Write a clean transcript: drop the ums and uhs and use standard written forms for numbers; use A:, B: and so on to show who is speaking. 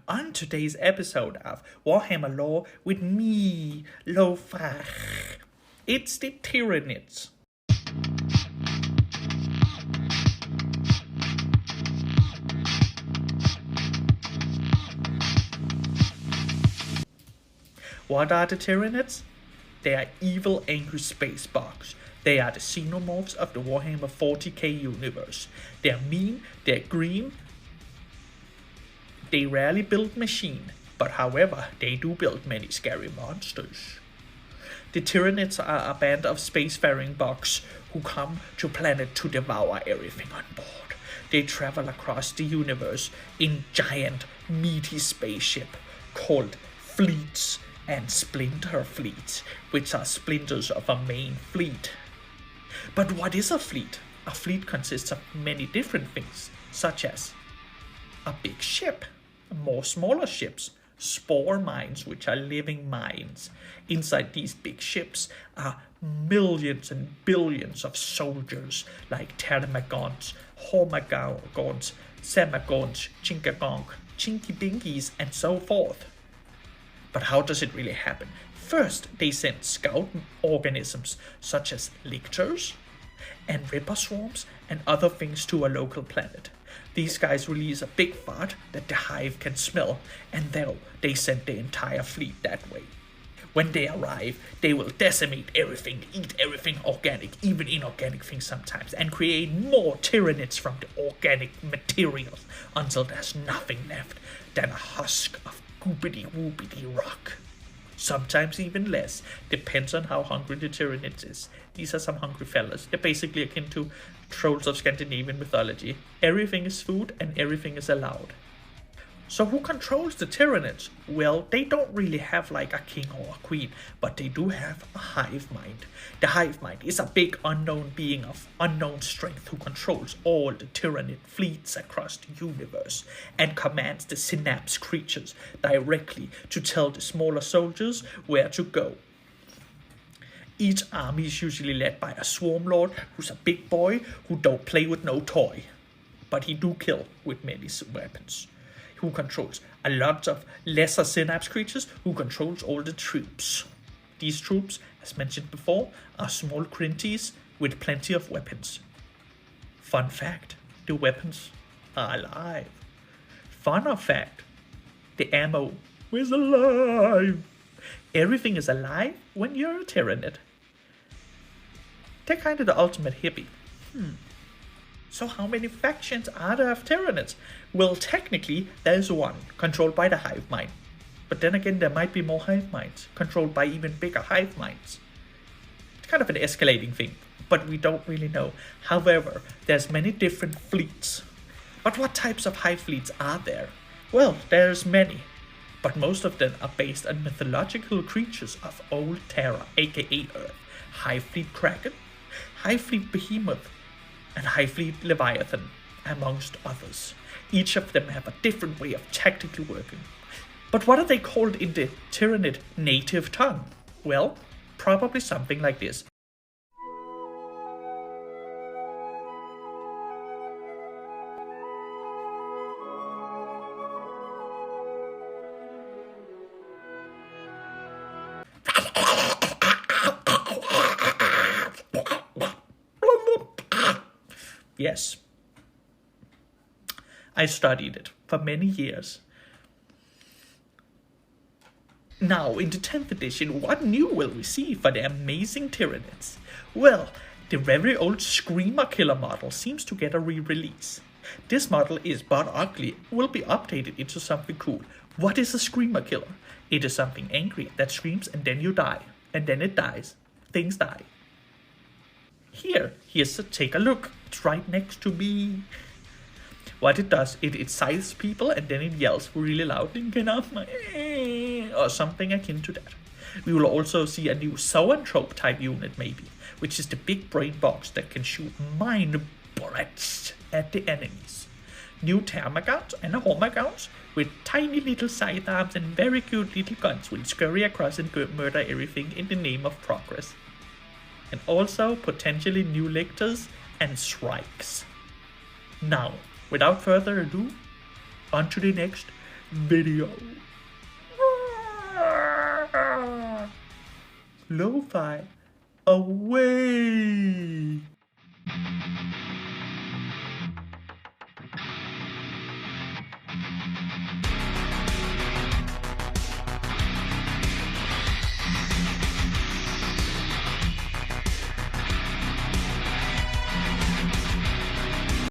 A: on today's episode of Warhammer Lore with me, Lofach. It's the Tyranids. What are the Tyranids? They are evil, angry space bugs. They are the xenomorphs of the Warhammer 40k universe. They are mean, they are green. They rarely build machine, but however, they do build many scary monsters. The Tyranids are a band of spacefaring bugs who come to planet to devour everything on board. They travel across the universe in giant, meaty spaceship called fleets and splinter fleets, which are splinters of a main fleet. But what is a fleet? A fleet consists of many different things, such as a big ship, more smaller ships, spore mines, which are living mines. Inside these big ships are millions and billions of soldiers like pteranodons, hormagons, samagons, chinkagons, chinky-dinkies, and so forth. But how does it really happen? First, they send scout organisms such as lictors and ripper swarms and other things to a local planet. These guys release a big fart that the hive can smell, and then they send the entire fleet that way. When they arrive, they will decimate everything, eat everything organic, even inorganic things sometimes, and create more Tyranids from the organic materials until there's nothing left than a husk of goopity-woopity rock. Sometimes even less, depends on how hungry the Tyranids is. These are some hungry fellas. They're basically akin to trolls of Scandinavian mythology. Everything is food and everything is allowed. So who controls the Tyranids? Well, they don't really have like a king or a queen, but they do have a hive mind. The hive mind is a big unknown being of unknown strength who controls all the Tyranid fleets across the universe and commands the synapse creatures directly to tell the smaller soldiers where to go. Each army is usually led by a swarm lord who's a big boy who don't play with no toy, but he do kill with many weapons. Who controls a lot of lesser synapse creatures who controls all the troops. These troops, as mentioned before, are small crinties with plenty of weapons. Fun fact, the weapons are alive. Funner fact, the ammo is alive. Everything is alive when you're a Tyranid. They're kind of the ultimate hippie. So how many factions are there of Tyranids? Well, technically, there's one, controlled by the hive mind. But then again, there might be more hive minds, controlled by even bigger hive minds. It's kind of an escalating thing, but we don't really know. However, there's many different fleets. But what types of hive fleets are there? Well, there's many, but most of them are based on mythological creatures of old Terra, aka Earth. Hive Fleet Kraken, Hive Fleet Behemoth, and Hive Fleet Leviathan, amongst others. Each of them have a different way of tactically working. But what are they called in the Tyranid native tongue? Well, probably something like this. Yes, I studied it for many years. Now, in the 10th edition, what new will we see for the amazing Tyranids? Well, the very old Screamer Killer model seems to get a re-release. This model is but ugly, will be updated into something cool. What is a Screamer Killer? It is something angry that screams and then you die. And then it dies. Things die. Here's a take a look. It's right next to me. What it does, it scythes people and then it yells really loud, "Get off my," or something akin to that. We will also see a new zoanthrope type unit maybe, which is the big brain box that can shoot mind bullets at the enemies. New termagants and hormagons with tiny little sidearms and very cute little guns will scurry across and murder everything in the name of progress. And also potentially new lictors and shrikes. Now, without further ado, on to the next video. Lo-fi away.